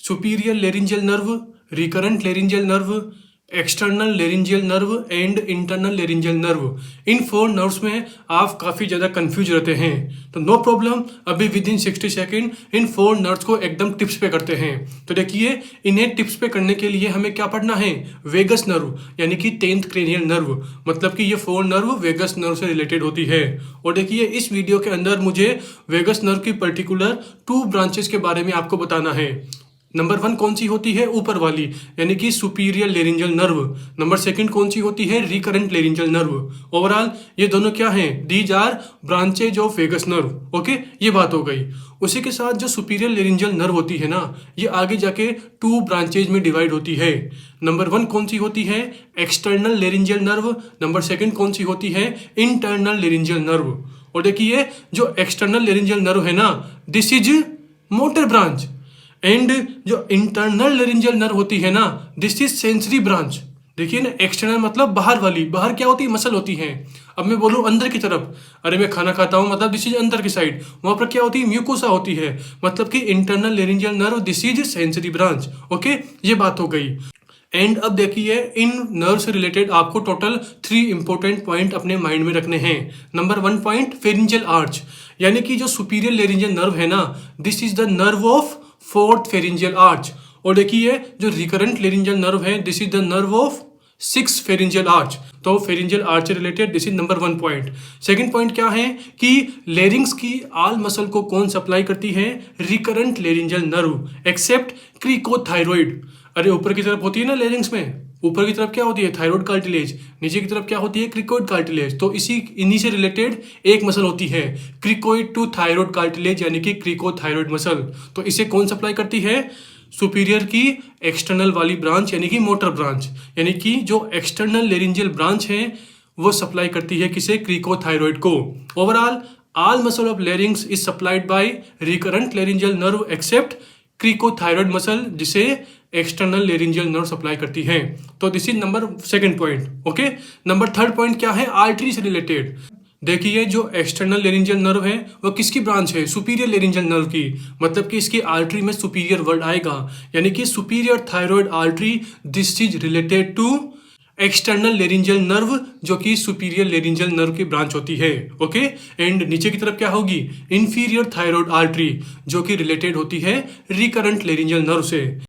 Superior laryngeal nerve, recurrent laryngeal nerve, external laryngeal nerve and internal laryngeal nerve. In 4 nerves में आप काफ़ी ज़्यादा confuse रहते हैं, तो नो प्रॉब्लम, अभी with in 60 second in 4 nerves को एकदम टिप्स पे करते हैं। तो देखिए, इन्हें टिप्स पे करने के लिए हमें क्या पढ़ना है, वेगस नर्व यानी कि 10th क्रेनियल नर्व, मतलब कि ये 4 नर्व वेगस नर्व से रिलेटेड होती है। और देखिए, इस वीडियो के अंदर मुझे वेगस नर्व की पर्टिकुलर 2 ब्रांचेस के बारे में आपको बताना है। नंबर 1 कौन सी होती है, ऊपर वाली यानी कि सुपीरियर लेरिंजियल नर्व। नंबर 2 कौन सी होती है, रिकरेंट लेरिंजियल नर्व। ओवरऑल ये दोनों क्या हैं, these are branches of vagus nerve. Okay, ये बात हो गई। उसी के साथ जो सुपीरियर लेरिंजियल नर्व होती है ना, ये आगे जाके 2 ब्रांचेज में डिवाइड होती है। नंबर 1 कौन सी होती है, एक्सटर्नल लेरिंजियल नर्व। नंबर 2 कौन सी होती है, इंटरनल लेरिंजियल नर्व। और देखिए, जो एक्सटर्नल लेरिंजियल नर्व है ना, this is motor branch, and जो इंटरनल लेरिंजियल नर्व होती है ना, दिस इज सेंसरी ब्रांच। देखिए ना, एक्सटर्नल मतलब बाहर वाली, बाहर क्या होती है, मसल होती है। अब मैं बोलूँ अंदर की तरफ, अरे मैं खाना खाता हूँ, मतलब दिस इज अंदर की साइड, वहां पर क्या होती है, म्यूकोसा होती है, मतलब कि internal laryngeal nerve, this is sensory branch. Okay, ये बात हो गई। एंड अब देखिए, इन नर्व से रिलेटेड आपको टोटल 3 इंपॉर्टेंट पॉइंट अपने माइंड में रखने हैं। नंबर 1 पॉइंट, फेरिंजियल आर्च, यानी कि जो सुपीरियर लेरिंजियल नर्व है ना, this is the nerve of 4th pharyngeal arch. और देखिए, जो रिकरेंट लेरिंजियल नर्व है, this is the nerve of 6th pharyngeal arch. तो फेरिंजियल आर्च से related this is number 1 point. Second point क्या है कि लेरिंग्स की आल मसल को कौन सप्लाई करती है, recurrent laryngeal nerve except cricothyroid. अरे ऊपर की तरफ होती है ना लेरिंग्स में, ऊपर की तरफ क्या होती है, थायराइड कार्टिलेज, नीचे की तरफ क्या होती है, क्रिकोइड कार्टिलेज। तो इन्हीं से रिलेटेड एक मसल होती है, क्रिकोइड टू थायराइड कार्टिलेज यानी कि क्रिकोथायरॉइड मसल। तो इसे कौन सप्लाई करती है, सुपीरियर की एक्सटर्नल वाली ब्रांच यानी कि मोटर ब्रांच, यानी कि जो एक्सटर्नल लेरिंजियल ब्रांच है वो सप्लाई करती है किसे, क्रिकोथायरॉइड को। Overall all muscle of larynx is supplied by recurrent laryngeal nerve except cricothyroid muscle, जिसे एक्सटर्नल लेरिंजियल नर्व सप्लाई करती है। तो this is number 2 point. Okay, number 3 point क्या है, आर्टरी से रिलेटेड। देखिए, जो एक्सटर्नल लेरिंजियल नर्व है वो किसकी ब्रांच है, सुपीरियर लेरिंजियल नर्व की, मतलब कि इसकी आर्टरी में सुपीरियर वर्ड आएगा, यानी कि superior thyroid artery, this is related to external laryngeal nerve, जो कि सुपीरियर लेरिंजियल नर्व की ब्रांच होती है। ओके, एंड नीचे की तरफ क्या होगी, इंफीरियर थायराइड आर्टरी, जो कि रिलेटेड होती है रिकरेंट लेरिंजियल नर्व से।